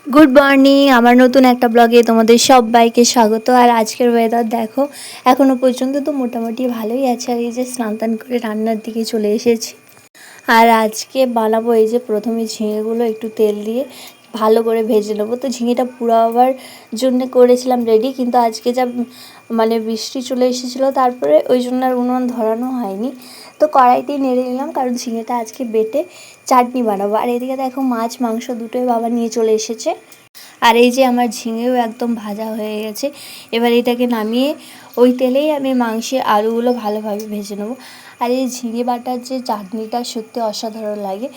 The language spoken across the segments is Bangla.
গুড মর্নিং, আমার নতুন একটা ব্লগে তোমাদের সবাইকে স্বাগত। আর আজকের ওয়েদার দেখো, এখনও পর্যন্ত তো মোটামুটি ভালোই আছে। আর এই যে স্নান টান করে রান্নার দিকে চলে এসেছি। আর আজকে বানাবো এই যে প্রথমে ঝিঙেগুলো একটু তেল দিয়ে ভালো করে ভেজে নেবো। তো ঝিঙেটা পুড়াবার জন্য করেছিলাম রেডি, কিন্তু আজকে যা বৃষ্টি চলে এসেছিলো, তারপরে ওই জন্য আর উনুন ধরানো হয়নি। তো কড়াইতেই নেড়ে নিলাম, কারণ ঝিঙেটা আজকে বেটে চাটনি বানাবো। আর এদিকে দেখো মাছ মাংস দুটোই বাবা নিয়ে চলে এসেছে। আর এই যে আমার ঝিঙেও একদম ভাজা হয়ে গেছে। এবার এটাকে নামিয়ে ওই তেলেই আমি মাংসের আলুগুলো ভালোভাবে ভেজে নেবো। আর এই ঝিঙে বাটার যে চাটনিটা সত্যি অসাধারণ লাগে।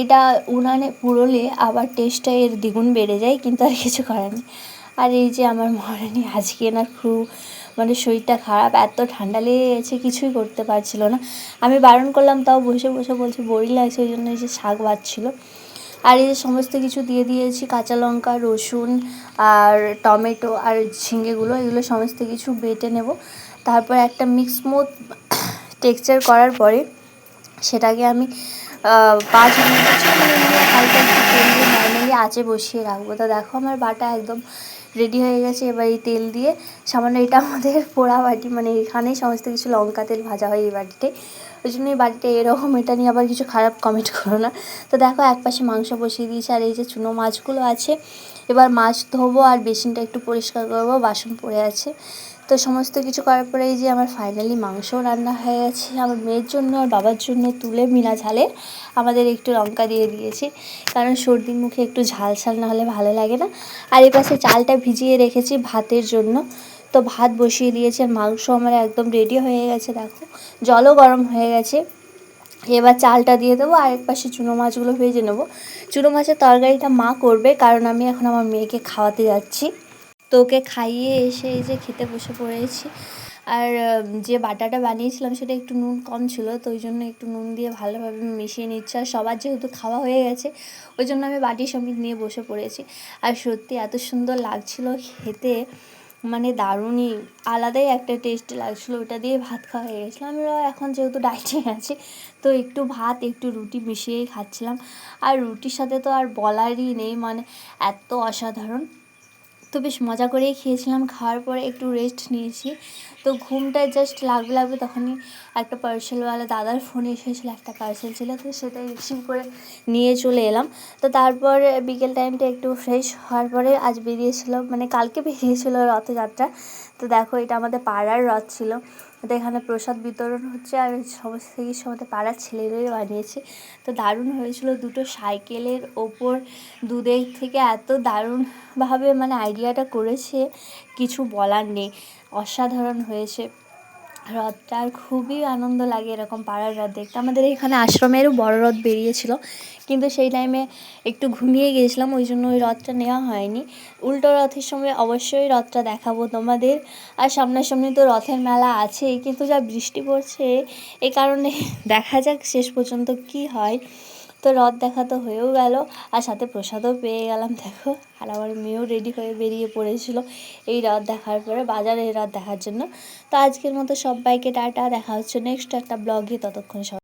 এটা উনানে পুড়োলে আবার টেস্টটা এর দ্বিগুণ বেড়ে যায়, কিন্তু আর কিছু করার নেই। আর এই যে আমার মহারানী আজকে না খুব শরীরটা খারাপ, এত ঠান্ডা লেগে গেছে, কিছুই করতে পারছিল না। আমি বারণ করলাম, তাও বসে বসে বলছে বোরিং লাগছে, ওই জন্য এই যে শাক বাজছিল। আর এই যে সমস্ত কিছু দিয়ে দিয়েছি, কাঁচা লঙ্কা, রসুন আর টমেটো আর ঝিঙেগুলো, এগুলো সমস্ত কিছু বেটে নেব। তারপর একটা স্মুথ টেক্সচার করার পরে সেটাকে আমি 5 মিনিট নিয়ে হালকা একটু তেল দিয়ে নর্মালি আঁচে বসিয়ে রাখবো। তো দেখো আমার বাটা একদম রেডি হয়ে গেছে। এবার এই তেল দিয়ে সামান্য, এটা আমাদের পোড়া বাটি, এখানেই সমস্ত কিছু লঙ্কা তেল ভাজা হয় এই বাটিতে, ওই জন্য এই বাটিটা এরকম। এটা নিয়ে আবার কিছু খারাপ কমেন্ট করো না। তো দেখো একপাশে মাংস বসিয়ে দিয়েছি, আর এই যে চুনো মাছগুলো আছে, এবার মাছ ধোবো আর বেসিনটা একটু পরিষ্কার করবো, বাসন পড়ে আছে। তো সমস্ত কিছু করার পরে এই যে আমার ফাইনালি মাংসও রান্না হয়ে গেছে। আমার মেয়ের জন্য আর বাবার জন্য তুলে বিনা ঝালে আমাদের একটু লঙ্কা দিয়ে দিয়েছি, কারণ সর্দির মুখে একটু ঝাল ঝাল না হলে ভালো লাগে না। আর এই পাশে চালটা ভিজিয়ে রেখেছি ভাতের জন্য, তো ভাত বসিয়ে দিয়েছি। আর মাংস আমার একদম রেডি হয়ে গেছে, দেখো জলও গরম হয়ে গেছে। এবার চালটা দিয়ে দেবো, আর এক পাশে চুনো মাছগুলো ভেজে নেবো। চুনো মাছের তরকারিটা মা করবে, কারণ আমি এখন আমার মেয়েকে খাওয়াতে যাচ্ছি। তো ওকে খাইয়ে এসে এই যে খেতে বসে পড়েছি। আর যে বাটাটা বানিয়েছিলাম সেটা একটু নুন কম ছিল, তো ওই জন্য একটু নুন দিয়ে ভালোভাবে মিশিয়ে নিচ্ছি। আর সবার যেহেতু খাওয়া হয়ে গেছে, ওই জন্য আমি বাটি সমেত নিয়ে বসে পড়েছি। আর সত্যি এত সুন্দর লাগছিল খেতে, দারুণই আলাদাই একটা টেস্ট লাগছিলো। ওটা দিয়ে ভাত খাওয়া হয়ে গেছিলো। আমি এখন যেহেতু ডাইটিং আছি, তো একটু ভাত একটু রুটি মিশিয়েই খাচ্ছিলাম। আর রুটির সাথে তো আর বলারই নেই, এত অসাধারণ। তো বেশ মজা করেই খেয়েছিলাম। খাওয়ার পরে একটু রেস্ট নিয়েছি। তো ঘুমটা জাস্ট লাগবে তখনই একটা পার্সেলওয়ালা দাদার ফোন এসেছিলো, একটা পার্সেল ছিল, তো সেটাই রিসিভ করে নিয়ে চলে এলাম। তো তারপর বিকেল টাইমটা একটু ফ্রেশ হওয়ার পরে আজ বেরিয়েছিলো, কালকে বেরিয়েছিলো রথযাত্রা। তো দেখো এটা আমাদের পাড়ার রথ ছিল। তো এখানে প্রসাদ বিতরণ হচ্ছে, আর সমস্ত কিছু আমাদের পাড়ার ছেলেরাই বানিয়েছে। তো দারুণ হয়েছিল। দুটো সাইকেলের ওপর দুদিক থেকে এত দারুণভাবে আইডিয়াটা করেছে, কিছু বলার নেই, অসাধারণ হয়েছে রথটা। আর খুবই আনন্দ লাগে এরকম পাড়ার রথ দেখতে। আমাদের এখানে আশ্রমেরও বড় রথ বেরিয়েছিল, কিন্তু সেই টাইমে একটু ঘুমিয়ে গিয়েছিলাম, ওই জন্য ওই রথটা নেওয়া হয়নি। উল্টো রথের সময় অবশ্যই রথটা দেখাবো তোমাদের। আর সামনাসামনি তো রথের মেলা আছেই, কিন্তু যা বৃষ্টি পড়ছে এই কারণে দেখা যাক শেষ পর্যন্ত কি হয়। তো রথ দেখা তো হয়েও গেল, আর সাথে প্রসাদও পেয়ে গেলাম দেখো। আর আমার মেয়েও রেডি হয়ে বেরিয়ে পড়েছিল এই রথ দেখার পরে, বাজারে এই রথ দেখার জন্য। তো আজকের মতো সবাইকে টাটা, দেখা হচ্ছে নেক্সট একটা ব্লগে, ততক্ষণ সবাই